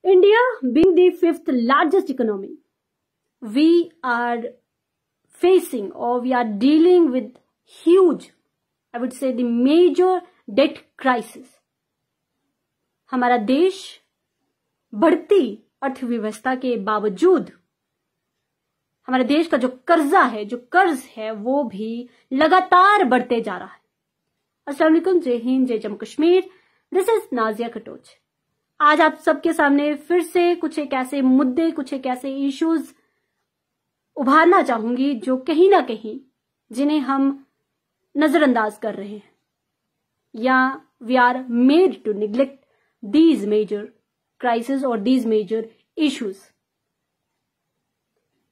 India being the fifth largest economy, we are facing or we are dealing with huge, I would say the major debt crisis. हमारा देश बढ़ती अर्थव्यवस्था के बावजूद हमारे देश का जो कर्जा है, जो कर्ज है, वो भी लगातार बढ़ते जा रहा है। अस्सलाम वालेकुम, जय हिंद, जय जम्मू कश्मीर। This is Nazia Katoch. आज आप सबके सामने फिर से कुछ एक ऐसे मुद्दे, कुछ एक ऐसे इश्यूज उभारना चाहूंगी जो कहीं ना कहीं जिन्हें हम नजरअंदाज कर रहे हैं या we are made to neglect these major crises or these major issues।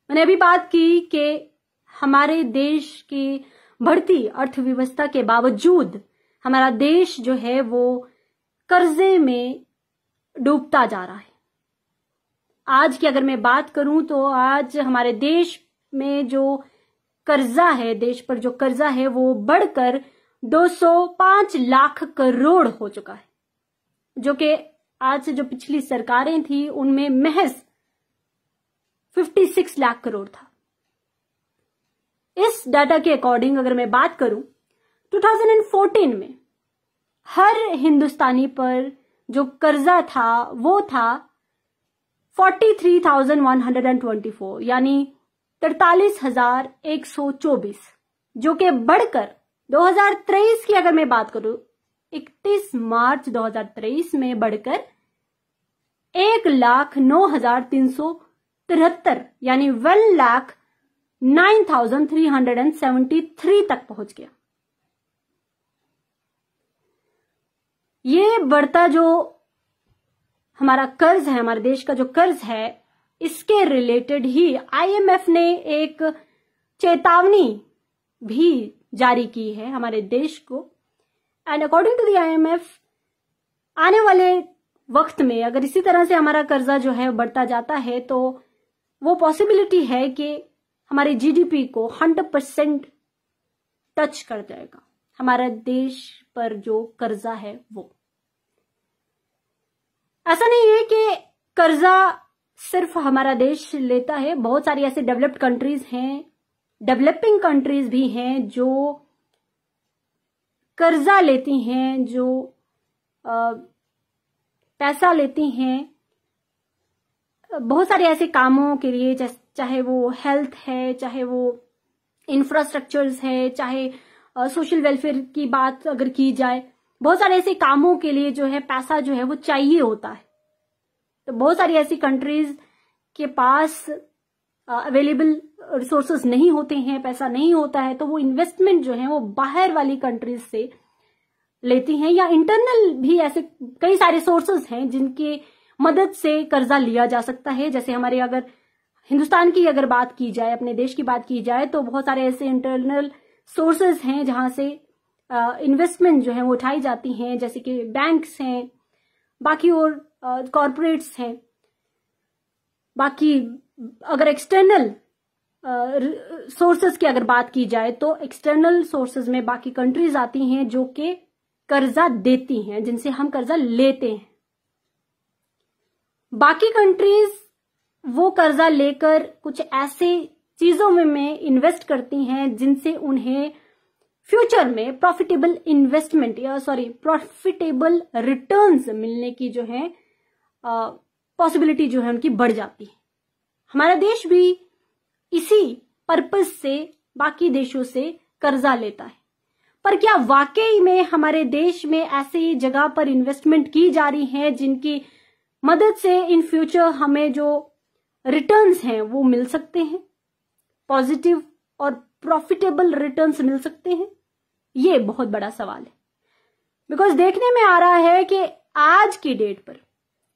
मैंने अभी बात की कि हमारे देश की बढ़ती अर्थव्यवस्था के बावजूद हमारा देश जो है वो कर्जे में डूबता जा रहा है। आज की अगर मैं बात करूं तो आज हमारे देश में जो कर्जा है, देश पर जो कर्जा है वो बढ़कर 205 लाख करोड़ हो चुका है, जो कि आज से जो पिछली सरकारें थी उनमें महज 56 लाख करोड़ था। इस डाटा के अकॉर्डिंग अगर मैं बात करूं 2014 में हर हिंदुस्तानी पर जो कर्जा था वो था 43,124 यानी 43,124, जो कि बढ़कर 2023 की अगर मैं बात करूं 31 मार्च 2023 में बढ़कर 1,09,373 यानी 1,09,373 तक पहुंच गया। ये बढ़ता जो हमारा कर्ज है, हमारे देश का जो कर्ज है, इसके रिलेटेड ही आईएमएफ ने एक चेतावनी भी जारी की है हमारे देश को। And according to the IMF आने वाले वक्त में अगर इसी तरह से हमारा कर्जा जो है बढ़ता जाता है तो वो पॉसिबिलिटी है कि हमारे जीडीपी को 100% टच कर जाएगा हमारा देश पर जो कर्जा है वो। ऐसा नहीं है कि कर्जा सिर्फ हमारा देश लेता है, बहुत सारी ऐसे डेवलप्ड कंट्रीज हैं, डेवलपिंग कंट्रीज भी हैं जो कर्जा लेती हैं, जो पैसा लेती हैं बहुत सारे ऐसे कामों के लिए, चाहे वो हेल्थ है, चाहे वो इंफ्रास्ट्रक्चर्स है, चाहे सोशल वेलफेयर की बात अगर की जाए, बहुत सारे ऐसे कामों के लिए जो है पैसा जो है वो चाहिए होता है। तो बहुत सारी ऐसी कंट्रीज के पास अवेलेबल रिसोर्सेज नहीं होते हैं, पैसा नहीं होता है, तो वो इन्वेस्टमेंट जो है वो बाहर वाली कंट्रीज से लेती हैं, या इंटरनल भी ऐसे कई सारे सोर्सेज हैं जिनकी मदद से कर्जा लिया जा सकता है। जैसे हमारे अगर हिंदुस्तान की अगर बात की जाए, अपने देश की बात की जाए, तो बहुत सारे ऐसे इंटरनल सोर्सेज हैं जहां से इन्वेस्टमेंट जो है वो उठाई जाती हैं, जैसे कि बैंक्स हैं, बाकी और कॉरपोरेट्स हैं। बाकी अगर एक्सटर्नल सोर्सेज की अगर बात की जाए तो एक्सटर्नल सोर्सेज में बाकी कंट्रीज आती हैं जो कि कर्जा देती हैं, जिनसे हम कर्जा लेते हैं। बाकी कंट्रीज वो कर्जा लेकर कुछ ऐसे चीजों में इन्वेस्ट करती हैं जिनसे उन्हें फ्यूचर में प्रॉफिटेबल इन्वेस्टमेंट या प्रॉफिटेबल रिटर्न्स मिलने की जो है पॉसिबिलिटी जो है उनकी बढ़ जाती है। हमारा देश भी इसी पर्पस से बाकी देशों से कर्जा लेता है। पर क्या वाकई में हमारे देश में ऐसी जगह पर इन्वेस्टमेंट की जा रही है जिनकी मदद से इन फ्यूचर हमें जो रिटर्न्स हैं वो मिल सकते हैं, पॉजिटिव और प्रॉफिटेबल रिटर्न्स मिल सकते हैं? ये बहुत बड़ा सवाल है। बिकॉज देखने में आ रहा है कि आज की डेट पर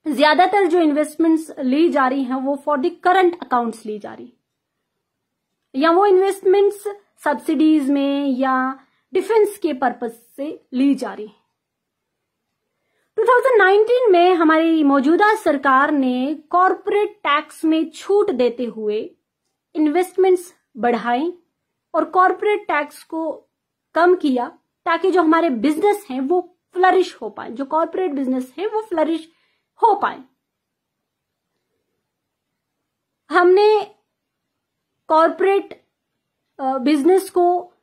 ज्यादातर जो इन्वेस्टमेंट्स ली जा रही हैं वो फॉर द करंट अकाउंट्स ली जा रही, या वो इन्वेस्टमेंट्स सब्सिडीज में या डिफेंस के पर्पस से ली जा रही है। 2019 में हमारी मौजूदा सरकार ने कॉरपोरेट टैक्स में छूट देते हुए इन्वेस्टमेंट्स बढ़ाई और कॉरपोरेट टैक्स को कम किया ताकि जो हमारे बिजनेस हैं वो फ्लरिश हो पाए, जो कॉरपोरेट बिजनेस है वो फ्लरिश हो पाए। हमने कॉरपोरेट बिजनेस को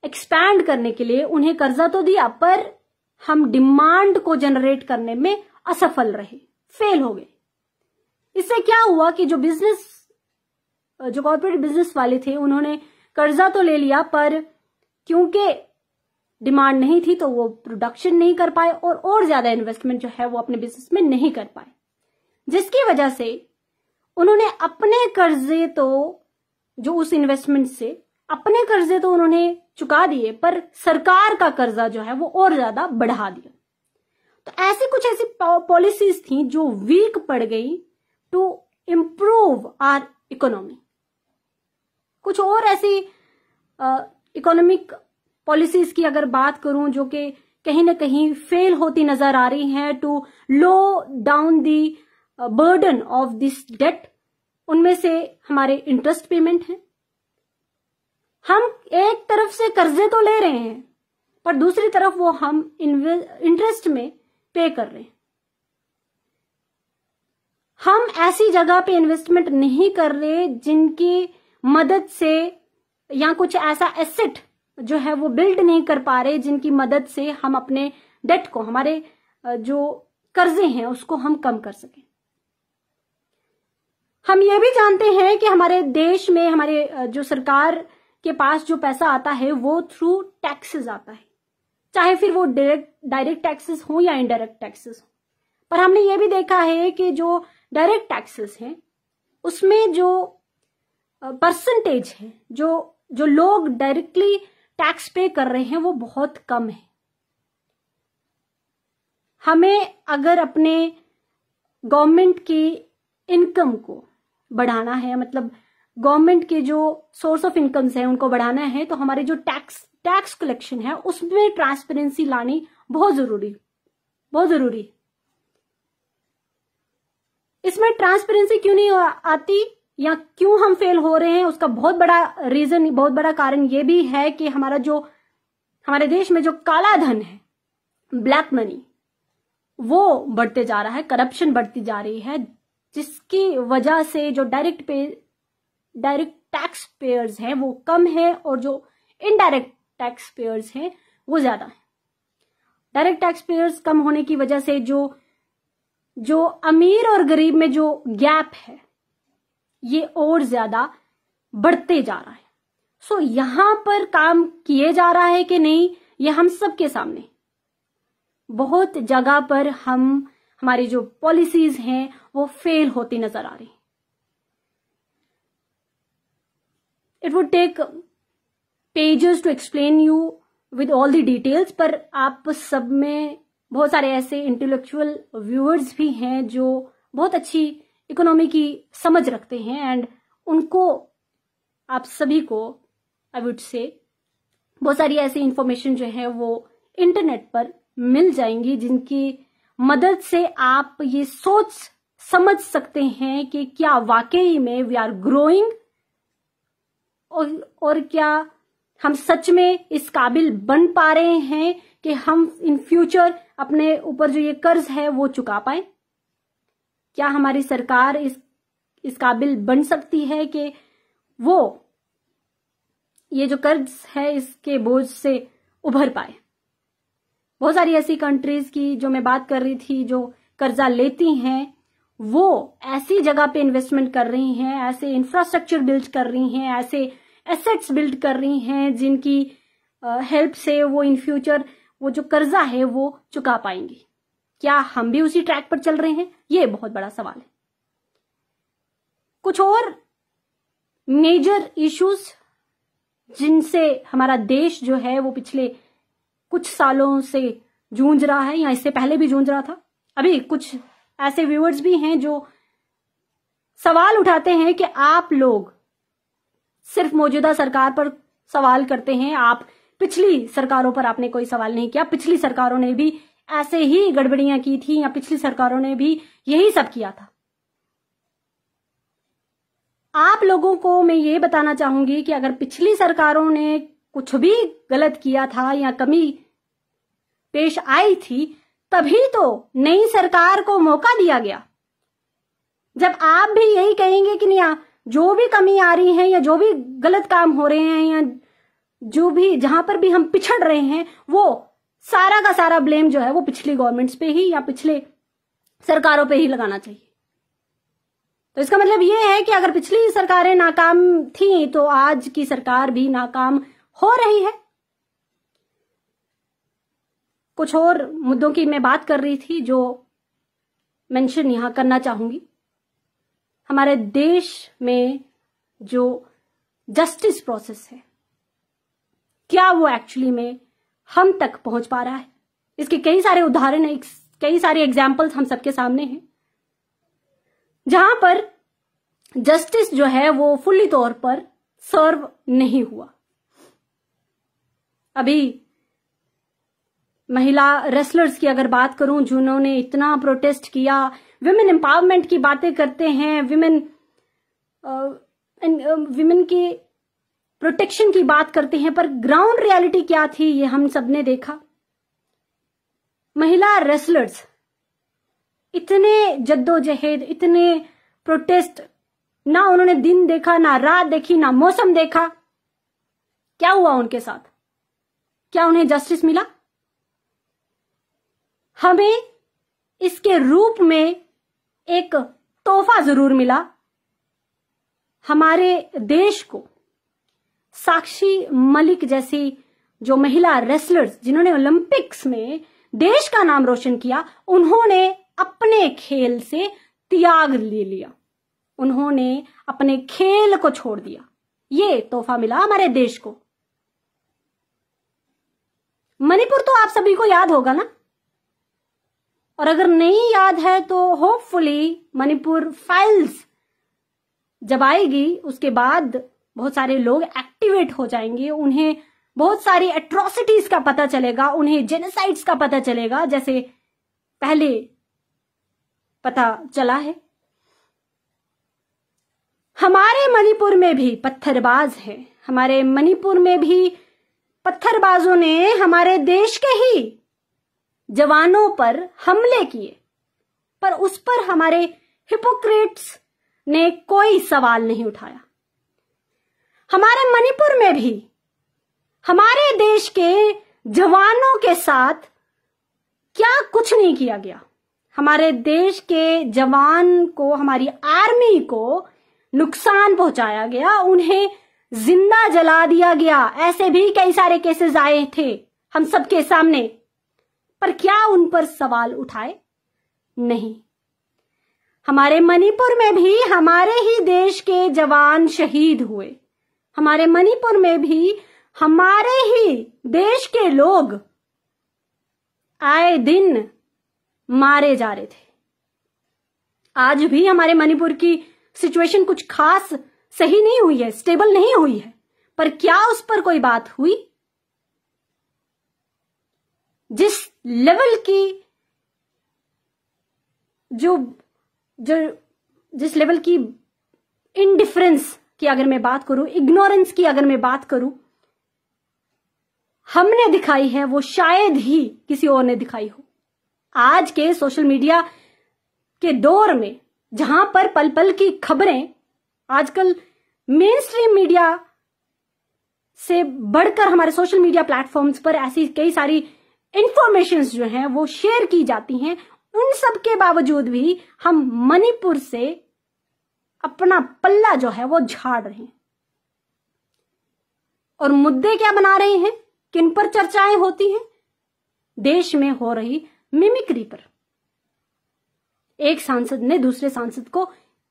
एक्सपैंड करने के लिए उन्हें कर्जा तो दिया, पर हम डिमांड को जनरेट करने में असफल रहे, फेल हो गए। इससे क्या हुआ कि जो कॉर्पोरेट बिजनेस वाले थे उन्होंने कर्जा तो ले लिया, पर क्योंकि डिमांड नहीं थी तो वो प्रोडक्शन नहीं कर पाए और ज्यादा इन्वेस्टमेंट जो है वो अपने बिजनेस में नहीं कर पाए, जिसकी वजह से उन्होंने अपने कर्जे तो जो उस इन्वेस्टमेंट से अपने कर्जे तो उन्होंने चुका दिए, पर सरकार का कर्जा जो है वो और ज्यादा बढ़ा दिया। तो ऐसी पॉलिसीज थी जो वीक पड़ गई टू इम्प्रूव आवर इकोनॉमी। कुछ और ऐसी इकोनॉमिक पॉलिसीज की अगर बात करूं जो कि कहीं ना कहीं फेल होती नजर आ रही हैं to low down the burden of this debt, उनमें से हमारे इंटरेस्ट पेमेंट है। हम एक तरफ से कर्जे तो ले रहे हैं पर दूसरी तरफ वो हम इंटरेस्ट में पे कर रहे हैं। हम ऐसी जगह पे इन्वेस्टमेंट नहीं कर रहे जिनकी मदद से, या कुछ ऐसा एसेट जो है वो बिल्ड नहीं कर पा रहे जिनकी मदद से हम अपने डेट को, हमारे जो कर्जे हैं उसको हम कम कर सकें। हम ये भी जानते हैं कि हमारे देश में हमारे जो सरकार के पास जो पैसा आता है वो थ्रू टैक्सेस आता है, चाहे फिर वो डायरेक्ट टैक्सेस हो या इनडायरेक्ट टैक्सेस हो। पर हमने ये भी देखा है कि जो डायरेक्ट टैक्सेस हैं उसमें जो परसेंटेज है, जो लोग डायरेक्टली टैक्स पे कर रहे हैं वो बहुत कम है। हमें अगर अपने गवर्नमेंट की इनकम को बढ़ाना है, मतलब गवर्नमेंट के जो सोर्स ऑफ इनकम्स है उनको बढ़ाना है, तो हमारे जो टैक्स कलेक्शन है उसमें ट्रांसपेरेंसी लानी बहुत जरूरी। इसमें ट्रांसपेरेंसी क्यों नहीं आती या क्यों हम फेल हो रहे हैं, उसका बहुत बड़ा कारण ये भी है कि हमारे देश में जो काला धन है, ब्लैक मनी, वो बढ़ते जा रहा है, करप्शन बढ़ती जा रही है, जिसकी वजह से जो डायरेक्ट टैक्स पेयर्स हैं वो कम है और जो इनडायरेक्ट टैक्स पेयर्स हैं वो ज्यादा है। डायरेक्ट टैक्स पेयर्स कम होने की वजह से जो अमीर और गरीब में जो गैप है ये और ज्यादा बढ़ते जा रहा है। सो यहां पर काम किए जा रहा है कि नहीं, ये हम सबके सामने बहुत जगह पर हमारी जो पॉलिसीज हैं वो फेल होती नजर आ रही। It would take pages to explain you with all the details, पर आप सब में बहुत सारे ऐसे इंटेलेक्चुअल व्यूअर्स भी हैं जो बहुत अच्छी इकोनॉमी की समझ रखते हैं, एंड उनको, आप सभी को आई वुड से बहुत सारी ऐसी इंफॉर्मेशन जो है वो इंटरनेट पर मिल जाएंगी जिनकी मदद से आप ये सोच समझ सकते हैं कि क्या वाकई में वी आर ग्रोइंग और क्या हम सच में इस काबिल बन पा रहे हैं कि हम इन फ्यूचर अपने ऊपर जो ये कर्ज है वो चुका पाए। क्या हमारी सरकार इस काबिल बन सकती है कि वो ये जो कर्ज है इसके बोझ से उभर पाए। बहुत सारी ऐसी कंट्रीज की जो मैं बात कर रही थी जो कर्जा लेती हैं वो ऐसी जगह पे इन्वेस्टमेंट कर रही हैं, ऐसे इंफ्रास्ट्रक्चर बिल्ड कर रही हैं, ऐसे एसेट्स बिल्ड कर रही हैं जिनकी हेल्प से वो इन फ्यूचर वो जो कर्जा है वो चुका पाएंगी। क्या हम भी उसी ट्रैक पर चल रहे हैं, ये बहुत बड़ा सवाल है। कुछ और मेजर इश्यूज जिनसे हमारा देश जो है वो पिछले कुछ सालों से जूझ रहा है या इससे पहले भी जूझ रहा था। अभी कुछ ऐसे व्यूअर्स भी हैं जो सवाल उठाते हैं कि आप लोग सिर्फ मौजूदा सरकार पर सवाल करते हैं, आप पिछली सरकारों पर आपने कोई सवाल नहीं किया। पिछली सरकारों ने भी ऐसे ही गड़बड़ियां की थी या पिछली सरकारों ने भी यही सब किया था। आप लोगों को मैं ये बताना चाहूंगी कि अगर पिछली सरकारों ने कुछ भी गलत किया था या कमी पेश आई थी तभी तो नई सरकार को मौका दिया गया। जब आप भी यही कहेंगे कि नहीं जो भी कमी आ रही है या जो भी गलत काम हो रहे हैं या जो भी जहां पर भी हम पिछड़ रहे हैं, वो सारा का सारा ब्लेम जो है वो पिछली गवर्नमेंट्स पे ही या पिछले सरकारों पे ही लगाना चाहिए। तो इसका मतलब ये है कि अगर पिछली सरकारें नाकाम थी तो आज की सरकार भी नाकाम हो रही है। कुछ और मुद्दों की मैं बात कर रही थी जो मेंशन यहां करना चाहूंगी। हमारे देश में जो जस्टिस प्रोसेस है, क्या वो एक्चुअली में हम तक पहुंच पा रहा है? इसके कई सारे उदाहरण, कई सारे एग्जाम्पल्स हम सबके सामने हैं जहां पर जस्टिस जो है वो फुल्ली तौर पर सर्व नहीं हुआ। अभी महिला रेसलर्स की अगर बात करूं, जिन्होंने इतना प्रोटेस्ट किया, विमेन एम्पावरमेंट की बातें करते हैं, विमेन की प्रोटेक्शन की बात करते हैं, पर ग्राउंड रियलिटी क्या थी ये हम सबने देखा। महिला रेसलर्स इतने जद्दोजहद, इतने प्रोटेस्ट, ना उन्होंने दिन देखा, ना रात देखी, ना मौसम देखा। क्या हुआ उनके साथ? क्या उन्हें जस्टिस मिला? हमें इसके रूप में एक तोहफा जरूर मिला। हमारे देश को साक्षी मलिक जैसी जो महिला रेसलर्स जिन्होंने ओलंपिक्स में देश का नाम रोशन किया, उन्होंने अपने खेल से त्याग ले लिया, उन्होंने अपने खेल को छोड़ दिया। ये तोहफा मिला हमारे देश को। मणिपुर तो आप सभी को याद होगा ना, और अगर नहीं याद है तो होपफुली मणिपुर फाइल्स जब आएगी उसके बाद बहुत सारे लोग एक्टिवेट हो जाएंगे, उन्हें बहुत सारी एट्रोसिटीज का पता चलेगा, उन्हें जेनोसाइड्स का पता चलेगा, जैसे पहले पता चला है। हमारे मणिपुर में भी पत्थरबाज हैं, हमारे मणिपुर में भी पत्थरबाजों ने हमारे देश के ही जवानों पर हमले किए, पर उस पर हमारे हिपोक्रेट्स ने कोई सवाल नहीं उठाया। हमारे मणिपुर में भी हमारे देश के जवानों के साथ क्या कुछ नहीं किया गया। हमारे देश के जवान को, हमारी आर्मी को नुकसान पहुंचाया गया, उन्हें जिंदा जला दिया गया। ऐसे भी कई सारे केसेस आए थे हम सबके सामने, पर क्या उन पर सवाल उठाए? नहीं। हमारे मणिपुर में भी हमारे ही देश के जवान शहीद हुए, हमारे मणिपुर में भी हमारे ही देश के लोग आए दिन मारे जा रहे थे। आज भी हमारे मणिपुर की सिचुएशन कुछ खास सही नहीं हुई है, स्टेबल नहीं हुई है, पर क्या उस पर कोई बात हुई? जिस लेवल की जिस लेवल की इनडिफरेंस की अगर मैं बात करूं, इग्नोरेंस की अगर मैं बात करूं, हमने दिखाई है, वो शायद ही किसी और ने दिखाई हो। आज के सोशल मीडिया के दौर में जहां पर पल पल की खबरें, आजकल मेन स्ट्रीम मीडिया से बढ़कर हमारे सोशल मीडिया प्लेटफॉर्म्स पर ऐसी कई सारी इंफॉर्मेशंस जो हैं वो शेयर की जाती हैं, उन सब के बावजूद भी हम मणिपुर से अपना पल्ला जो है वो झाड़ रहे हैं। और मुद्दे क्या बना रहे हैं, किन पर चर्चाएं होती हैं? देश में हो रही मिमिक्री पर। एक सांसद ने दूसरे सांसद को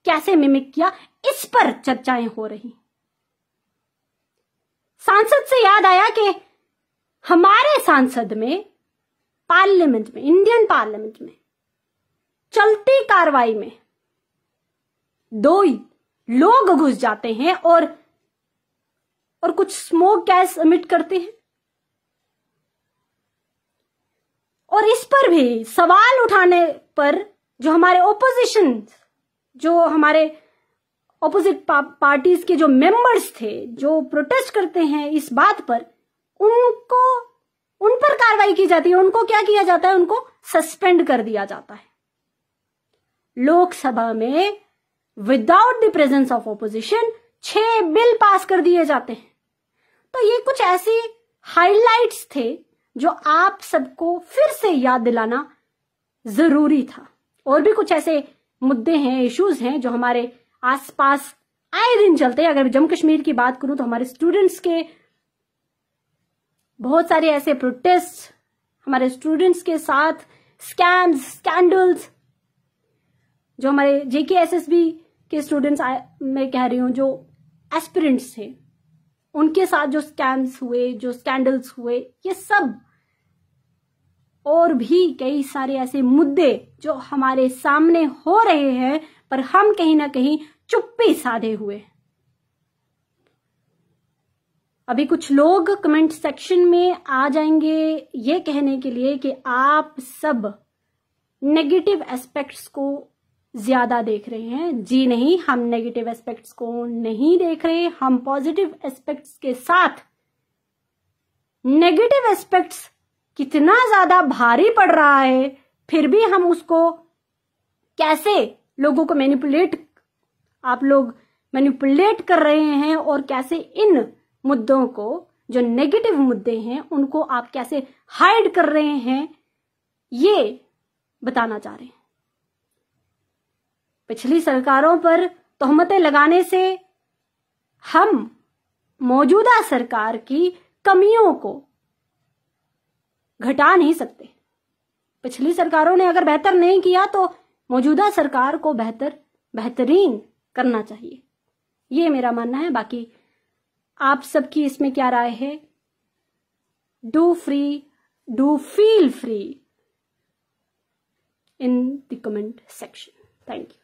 कैसे मिमिक किया, इस पर चर्चाएं हो रही। सांसद से याद आया कि हमारे सांसद में पार्लियामेंट में, इंडियन पार्लियामेंट में चलती कार्रवाई में 2 लोग घुस जाते हैं और कुछ स्मोक गैस एमिट करते हैं, और इस पर भी सवाल उठाने पर जो हमारे ओपोजिशन, जो हमारे ऑपोजिट पार्टीज के जो मेंबर्स थे, जो प्रोटेस्ट करते हैं इस बात पर, उन पर कार्रवाई की जाती है। उनको क्या किया जाता है? उनको सस्पेंड कर दिया जाता है। लोकसभा में without the presence of opposition 6 bill pass कर दिए जाते हैं। तो ये कुछ ऐसी हाइलाइट्स थे जो आप सबको फिर से याद दिलाना जरूरी था। और भी कुछ ऐसे मुद्दे हैं, इश्यूज हैं जो हमारे आसपास आए दिन चलते हैं। अगर जम्मू कश्मीर की बात करूं तो हमारे स्टूडेंट्स के बहुत सारे ऐसे प्रोटेस्ट, हमारे स्टूडेंट्स के साथ स्कैम्स, स्कैंडल्स, जो हमारे JKSSB के स्टूडेंट्स मैं कह रही हूं, जो एस्पिरेंट्स थे, उनके साथ जो स्कैम्स हुए, जो स्कैंडल्स हुए, ये सब और भी कई सारे ऐसे मुद्दे जो हमारे सामने हो रहे हैं, पर हम कहीं ना कहीं चुप्पी साधे हुए। अभी कुछ लोग कमेंट सेक्शन में आ जाएंगे ये कहने के लिए कि आप सब नेगेटिव एस्पेक्ट्स को ज्यादा देख रहे हैं। जी नहीं, हम नेगेटिव एस्पेक्ट्स को नहीं देख रहे, हम पॉजिटिव एस्पेक्ट्स के साथ नेगेटिव एस्पेक्ट्स कितना ज्यादा भारी पड़ रहा है, फिर भी हम उसको कैसे लोगों को आप लोग मैनिपुलेट कर रहे हैं, और कैसे इन मुद्दों को, जो नेगेटिव मुद्दे हैं, उनको आप कैसे हाइड कर रहे हैं, ये बताना चाह रहे हैं। पिछली सरकारों पर तोहमतें लगाने से हम मौजूदा सरकार की कमियों को घटा नहीं सकते। पिछली सरकारों ने अगर बेहतर नहीं किया तो मौजूदा सरकार को बेहतरीन करना चाहिए, ये मेरा मानना है। बाकी आप सबकी इसमें क्या राय है? Do feel free in the comment section. Thank you.